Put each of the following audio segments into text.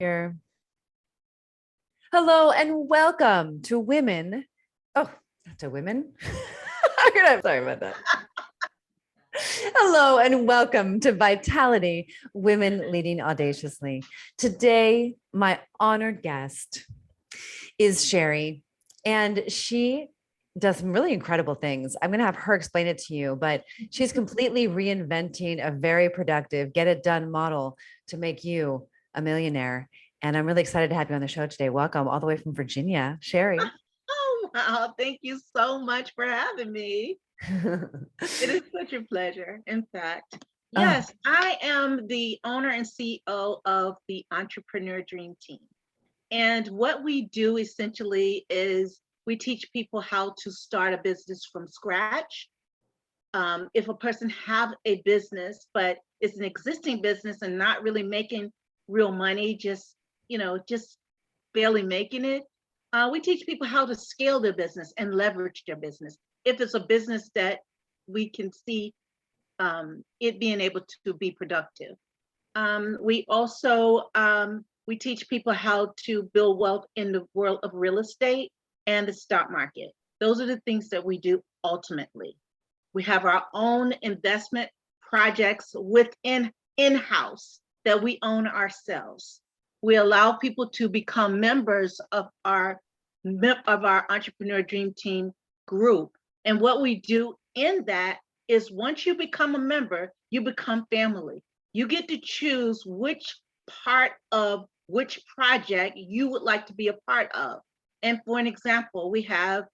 Here. Hello and welcome to Women. Oh, not to Women. Sorry about that. Hello and welcome to Vitality, Women Leading Audaciously. Today, my honored guest is Sherry, and she does some really incredible things. I'm going to have her explain it to you, but she's completely reinventing a very productive, get it done model to make you a millionaire. And I'm really excited to have you on the show today. Welcome all the way from Virginia, Sherry. Oh, wow. Thank you so much for having me. It is such a pleasure. In fact, yes, I am the owner and CEO of the Entrepreneur Dream Team. And what we do essentially is we teach people how to start a business from scratch. If a person have a business, but it's an existing business and not really making real money, just barely making it, we teach people how to scale their business and leverage their business. If it's a business that we can see it being able to be productive. We also we teach people how to build wealth in the world of real estate and the stock market. Those are the things that we do ultimately. We have our own investment projects within in-house that we own ourselves. We allow people to become members of our Entrepreneur Dream Team group. And what we do in that is once you become a member, you become family. You get to choose which part of which project you would like to be a part of. And for an example, we have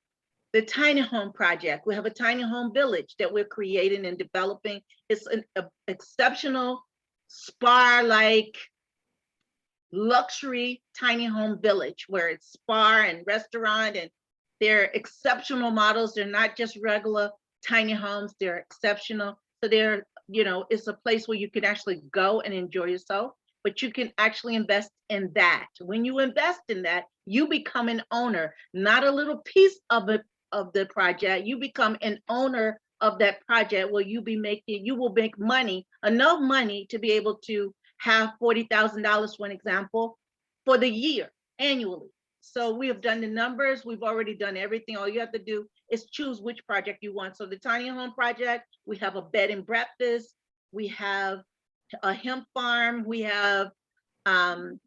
the tiny home project. We have a tiny home village that we're creating and developing. It's an exceptional spa-like luxury tiny home village where it's spa and restaurant, and they're exceptional models. They're not just regular tiny homes, they're exceptional. So it's a place where you can actually go and enjoy yourself, but you can actually invest in that. When you invest in that, you become an owner, not a little piece of it of the project. You become an owner of that project where you will make money, enough money to be able to have $40,000, for an example, for the year annually. So we have done the numbers. We've already done everything. All you have to do is choose which project you want. So the tiny home project, we have a bed and breakfast, we have a hemp farm, we have a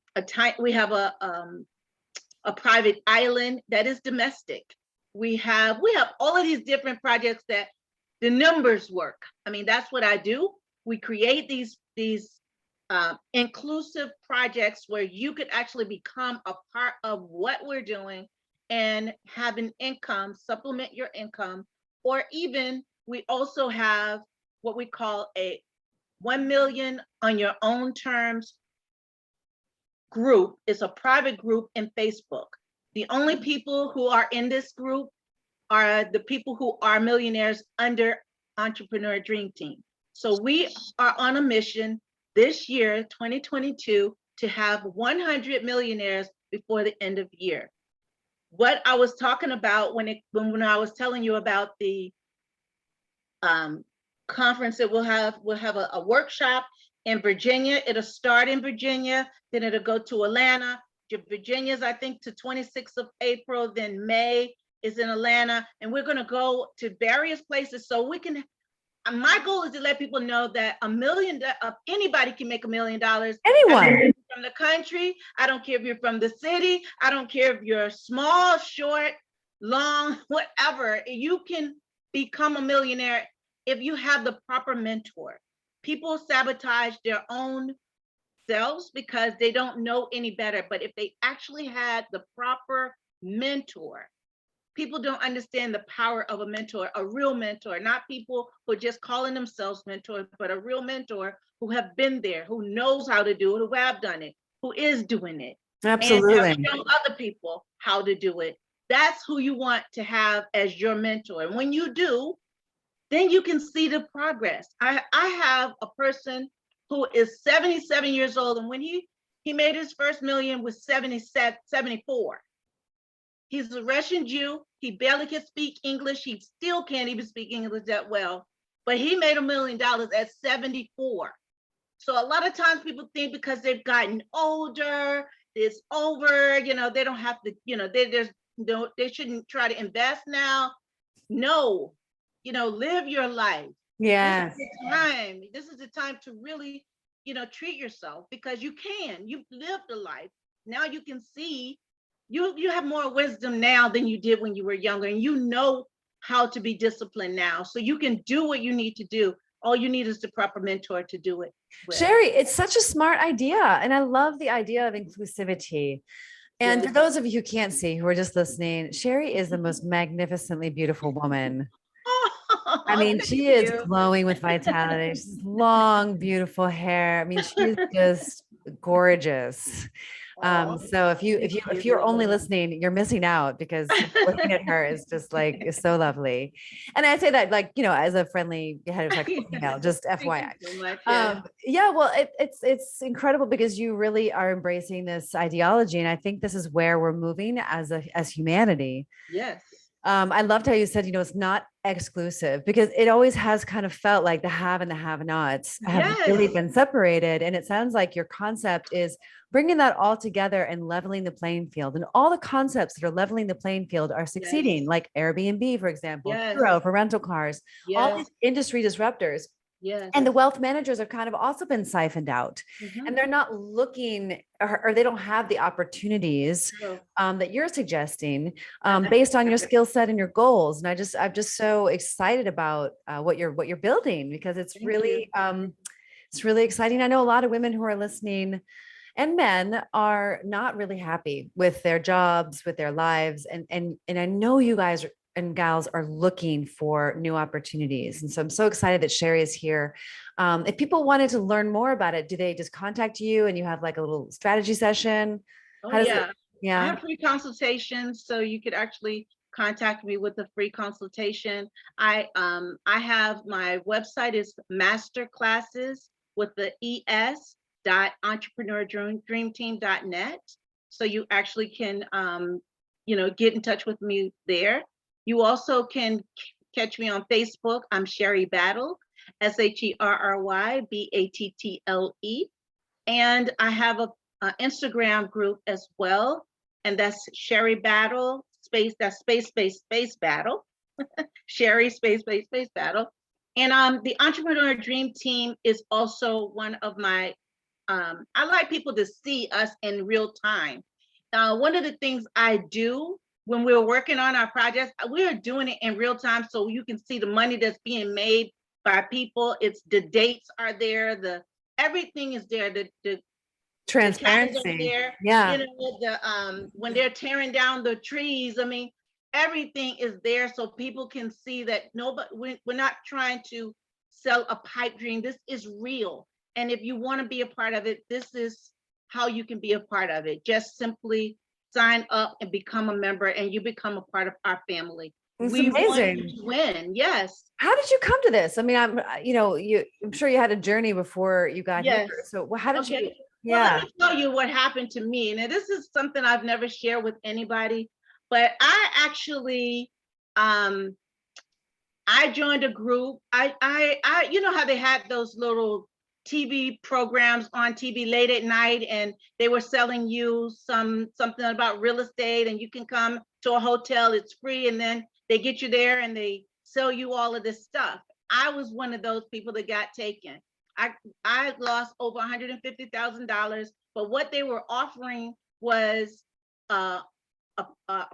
private island that is domestic. We have all of these different projects that the numbers work. I mean, that's what I do. We create these inclusive projects where you could actually become a part of what we're doing and have an income, supplement your income, or even we also have what we call a 1 million on your own terms group. It's a private group in Facebook. The only people who are in this group are the people who are millionaires under Entrepreneur Dream Team. So we are on a mission this year, 2022, to have 100 millionaires before the end of the year. What I was talking about when I was telling you about the conference that we'll have a workshop in Virginia. It'll start in Virginia, then it'll go to Atlanta. Virginia's, I think, to 26th of April, then May is in Atlanta, and we're going to go to various places so we can. My goal is to let people know that anybody can make $1 million. Anyone from the country. I don't care if you're from the city. I don't care if you're small, short, long, whatever. You can become a millionaire if you have the proper mentor. People sabotage their own selves because they don't know any better. But if they actually had the proper mentor, people don't understand the power of a real mentor, not people who are just calling themselves mentors, but a real mentor who have been there, who knows how to do it, who have done it, who is doing it. Absolutely. And have shown other people how to do it. That's who you want to have as your mentor. And when you do, then you can see the progress. I have a person who is 77 years old, and when he made his first million was 74. He's a Russian Jew. He barely can speak English. He still can't even speak English that well, but he made $1 million at 74. So a lot of times people think because they've gotten older, it's over, they don't have to, they shouldn't try to invest now. No, live your life. Yes. This is the time to really, treat yourself, because you've lived a life. Now you can see, you have more wisdom now than you did when you were younger, and you know how to be disciplined now. So you can do what you need to do. All you need is the proper mentor to do it with. Sherry, it's such a smart idea. And I love the idea of inclusivity. And Yes. for those of you who can't see, who are just listening, Sherry is the most magnificently beautiful woman. I mean, Thank she is you. glowing with vitality. She's long, beautiful hair. I mean, she's just gorgeous. So if you're only listening, you're missing out, because looking at her is just like, is so lovely. And I say that, like, as a friendly heterosexual female, just FYI. So much, yeah. Yeah, well, it's incredible, because you really are embracing this ideology, and I think this is where we're moving as humanity. Yes. I loved how you said, it's not exclusive, because it always has kind of felt like the have and the have-nots have really been separated. And it sounds like your concept is bringing that all together and leveling the playing field. And all the concepts that are leveling the playing field are succeeding, like Airbnb, for example, Turo for rental cars, all these industry disruptors. Yes. And the wealth managers have kind of also been siphoned out, and they're not looking, or they don't have the opportunities that you're suggesting based on your skill set and your goals. And I'm just so excited about what you're building, because it's really exciting. I know a lot of women who are listening, and men, are not really happy with their jobs, with their lives, and I know you guys and gals are looking for new opportunities. And so I'm so excited that Sherry is here. If people wanted to learn more about it, do they just contact you and you have like a little strategy session? Oh, yeah. Yeah. I have free consultations, so you could actually contact me with a free consultation. I have, my website is masterclasses with the ES .entrepreneurdreamteam.net. So you actually can get in touch with me there. You also can catch me on Facebook. I'm Sherry Battle, SherryBattle. And I have a Instagram group as well, and that's Sherry Battle space, that's space battle. Sherry space battle. And the Entrepreneur Dream Team is also one of my, I like people to see us in real time. One of the things I do when we're working on our projects, we are doing it in real time, so you can see the money that's being made by people. It's the dates are there, everything is there, the transparency. There, when they're tearing down the trees, I mean, everything is there, so people can see that we're not trying to sell a pipe dream. This is real. And if you want to be a part of it, this is how you can be a part of it. Just simply sign up and become a member, and you become a part of our family. It's amazing. Want to win. Yes. How did you come to this? I mean, I'm sure you had a journey before you got here. So how did you? Yeah. Well, let me tell you what happened to me. Now, this is something I've never shared with anybody, but I actually, I joined a group. I you know how they had those little TV programs on TV late at night, and they were selling you something about real estate, and you can come to a hotel, it's free, and then they get you there and they sell you all of this stuff. I was one of those people that got taken. I lost over $150,000, but what they were offering was a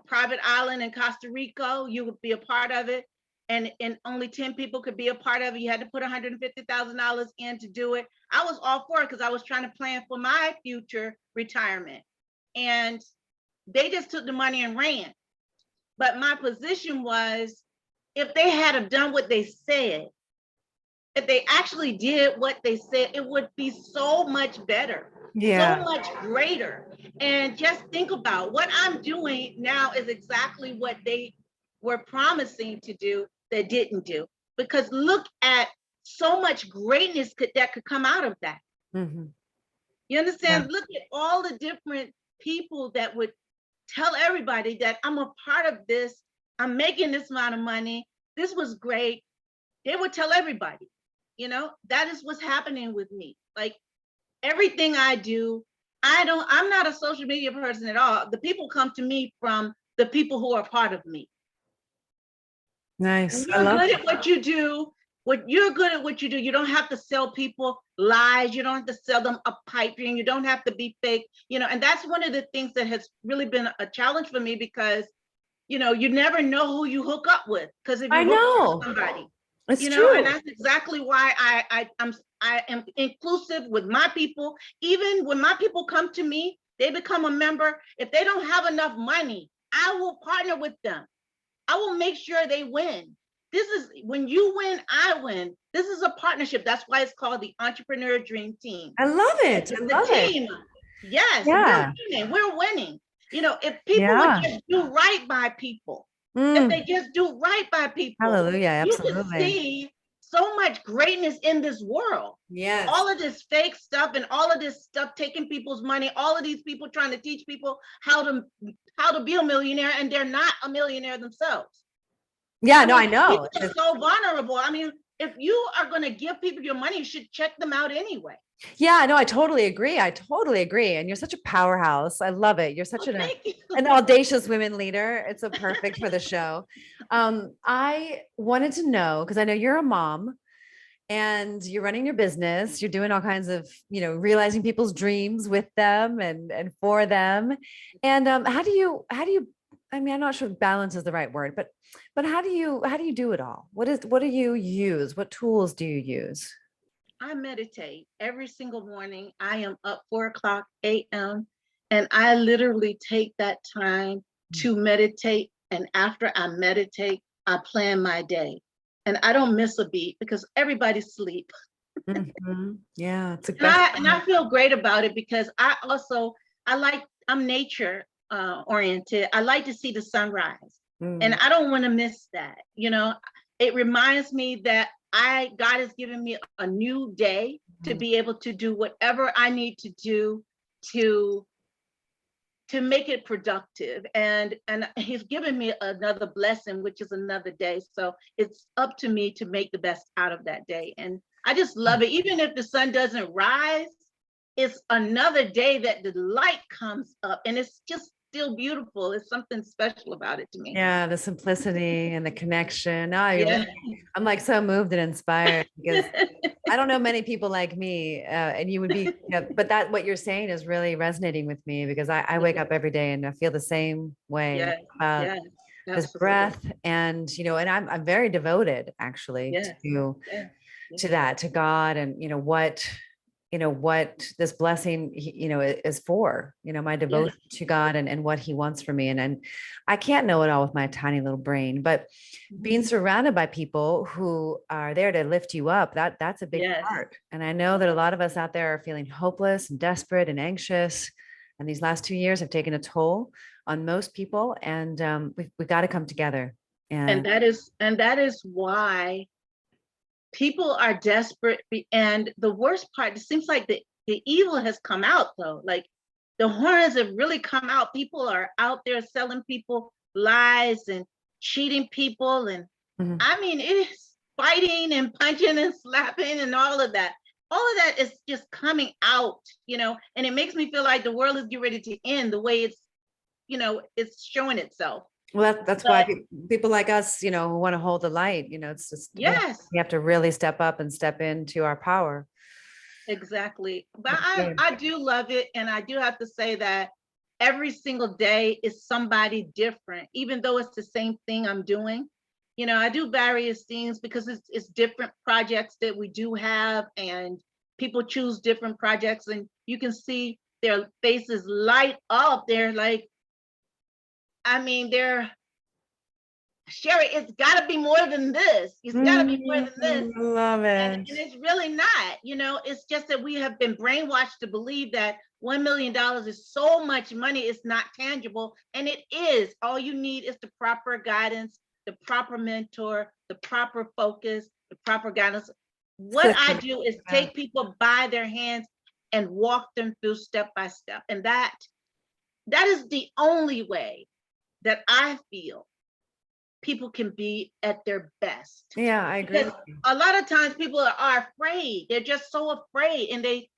private island in Costa Rica. You would be a part of it, and only 10 people could be a part of it. You had to put $150,000 in to do it. I was all for it because I was trying to plan for my future retirement. And they just took the money and ran. But my position was, if they had have done what they said, if they actually did what they said, it would be so much better, so much greater. And just think about what I'm doing now is exactly what they were promising to do that didn't do. Because look at so much greatness that could come out of that. You understand? Look at all the different people that would tell everybody that I'm a part of this. I'm making this amount of money. This was great. They would tell everybody. That is what's happening with me. Like everything I do, I'm not a social media person at all. The people come to me from the people who are part of me. Nice. When I you're love good it. at what you do, you don't have to sell people lies. You don't have to sell them a pipe dream. You don't have to be fake, and that's one of the things that has really been a challenge for me because, you never know who you hook up with. Because if you I hook up with know. somebody, It's and true. that's exactly why I am inclusive with my people. Even when my people come to me, they become a member. If they don't have enough money, I will partner with them. I will make sure they win. This is when you win, I win. This is a partnership. That's why it's called the Entrepreneur Dream Team. I love it. I It's a love it. team. Yes, we're Yeah. winning. We're winning. If people would Yeah. just do right by people, if Mm. they just do right by people, Hallelujah. you can Absolutely. see so much greatness in this world. Yes. All of this fake stuff and all of this stuff taking people's money, all of these people trying to teach people how to be a millionaire, and they're not a millionaire themselves. Yeah, I no, I mean, know. people are so vulnerable. I mean, if you are going to give people your money, you should check them out anyway. Yeah, no, I totally agree. I totally agree. And you're such a powerhouse. I love it. You're such Oh, thank you. an audacious women leader. It's so perfect for the show. I wanted to know, because I know you're a mom and you're running your business, you're doing all kinds of, realizing people's dreams with them and for them. And how do you, I mean, I'm not sure balance is the right word, but how do you do it all? What do you use? What tools do you use? I meditate every single morning. I am up 4 o'clock a.m. and I literally take that time to meditate. And after I meditate, I plan my day. And I don't miss a beat because everybody's asleep. Mhm. Yeah, it's the And best. I feel great about it because I'm nature oriented. I like to see the sunrise. And Mm, I don't want to miss that. It reminds me that God has given me a new day to mm. be able to do whatever I need to do to make it productive, and he's given me another blessing, which is another day. So it's up to me to make the best out of that day, and I just love it. Even if the sun doesn't rise, it's another day that the light comes up, and it's just still beautiful. It's something special about it to me. Yeah, the simplicity and the connection. No, Yeah. I'm like so moved and inspired because I don't know many people like me, and you would be, but that what you're saying is really resonating with me because I wake up every day and I feel the same way Yes, about yes, this absolutely. breath, and and I'm very devoted actually Yes, yes, to yes, that, to God, and what this blessing is for, my yes. devotion to God and what he wants for me. And I can't know it all with my tiny little brain, but Mhm. being surrounded by people who are there to lift you up, that's a big Yes. part. And I know that a lot of us out there are feeling hopeless and desperate and anxious, and these last 2 years have taken a toll on most people, and we've got to come together. And And that is why people are desperate. And the worst part, it seems like the evil has come out though. Like the horns have really come out. People are out there selling people lies and cheating people. And mhm. I mean, it is fighting and punching and slapping and all of that. All of that is just coming out, and it makes me feel like the world is getting ready to end the way it's showing itself. Well, that's why But people like us, who want to hold the light, it's just yes, we have to really step up and step into our power. exactly. But That's I good. I do love it, and I do have to say that every single day is somebody different, even though it's the same thing I'm doing. I do various things because it's different projects that we do have, and people choose different projects, and you can see their faces light up. They're like, I mean, they're Sherry, it's got to be more than this. It's got to be more than this. I love And it. it's really not. It's just that we have been brainwashed to believe that $1 million is so much money, it's not tangible. And it is. All you need is the proper guidance, the proper mentor, the proper focus, the proper guidance. What I System. do is Yeah. take people by their hands and walk them through step by step. And that is the only way that I feel people can be at their best. Yeah, I agree Because with you. a lot of times people are afraid. They're just so afraid, and they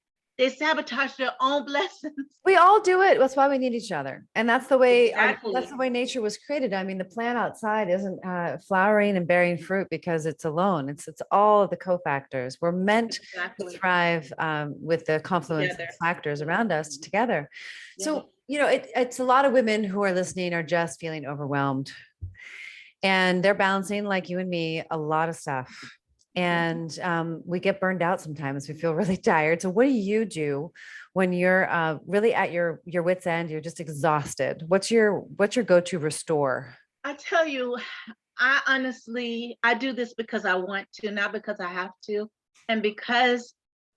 sabotage their own blessings. We all do it. That's why we need each other. And that's the way that's Exactly. the way nature was created. I mean, the plant outside isn't flowering and bearing fruit because it's alone. It's all of the cofactors. We're meant to Exactly. thrive with the confluence of Together. factors around us together. Yeah. So, it's a lot of women who are listening are just feeling overwhelmed. And they're balancing, like you and me, a lot of stuff. And we get burned out sometimes. We feel really tired. So what do you do when you're really at your wit's end? You're just exhausted. What's your go-to restore? I tell you, I honestly, I do this because I want to, not because I have to, and because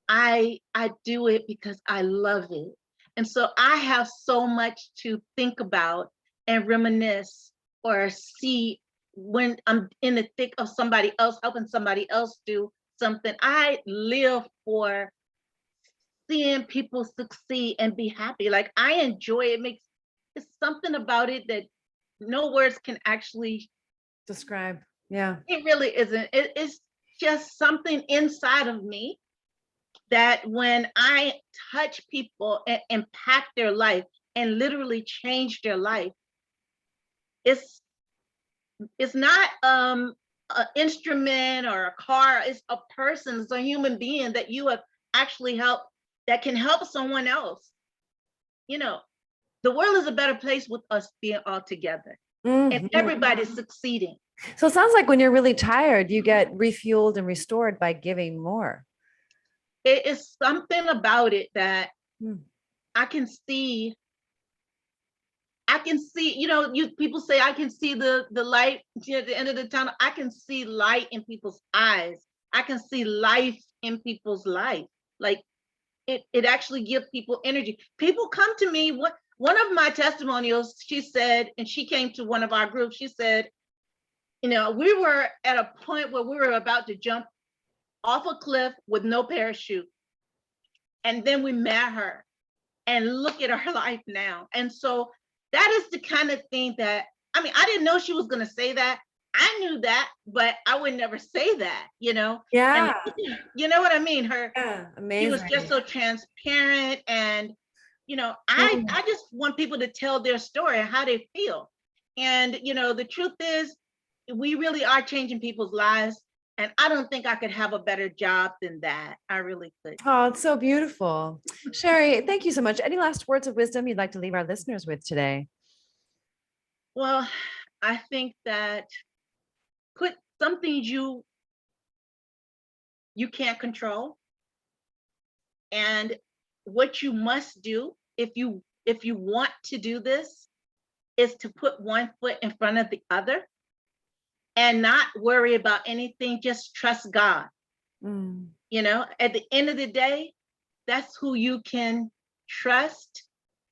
I do it because I love it. And so I have so much to think about and reminisce or see when I'm in the thick of somebody else, helping somebody else do something. I live for seeing people succeed and be happy. Like, I enjoy it. It's something about it that no words can actually Describe. Yeah. it really isn't. It's just something inside of me that when I touch people and impact their life and literally change their life, it's not an instrument or a car. It's a person. It's a human being that you have actually helped, that can help someone else. You know, the world is a better place with us being all together and Mhm. everybody's succeeding. So it sounds like when you're really tired, you get refueled and restored by giving more. It is something about it that Hmm. I can see. You people say I can see the light at the end of the tunnel. I can see light in people's eyes. I can see life in people's life. Like, it actually gives people energy. People come to me. One of my testimonials, she said, and she came to one of our groups, she said, we were at a point where we were about to jump off a cliff with no parachute. And then we met her, and look at her life now. And so that is the kind of thing that, I mean, I didn't know she was going to say that. I knew that, but I would never say that, And Yeah. you know what I mean? Yeah. She was just Amazing. so transparent. And, Mm. I just want people to tell their story and how they feel. And, the truth is, we really are changing people's lives. And I don't think I could have a better job than that. I really could. Oh, it's so beautiful. Sherry, thank you so much. Any last words of wisdom you'd like to leave our listeners with today? Well, I think that put some things you can't control, and what you must do if you want to do this is to put one foot in front of the other and not worry about anything. Just trust God. Mm. At the end of the day, that's who you can trust,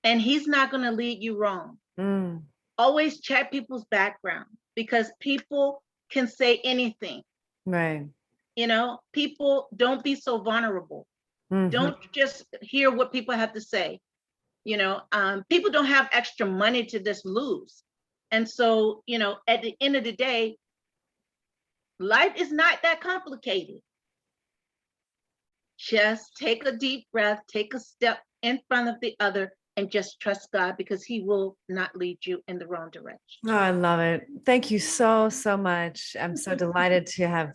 and He's not going to lead you wrong. Mm. Always check people's background, because people can say anything. Right. People, don't be so vulnerable. Mhm. Don't just hear what people have to say. People don't have extra money to just lose. And so, at the end of the day, life is not that complicated. Just take a deep breath, take a step in front of the other, and just trust God, because He will not lead you in the wrong direction. Oh, I love it. Thank you so, so much. I'm so delighted to have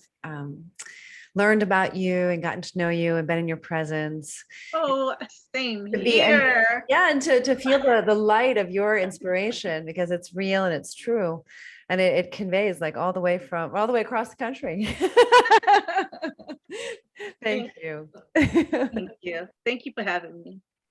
learned about you and gotten to know you and been in your presence. Oh, same To be and here. yeah, and to feel the light of your inspiration, because it's real and it's true. And it conveys like all the way across the country. Thank you. Thank you. Thank you for having me.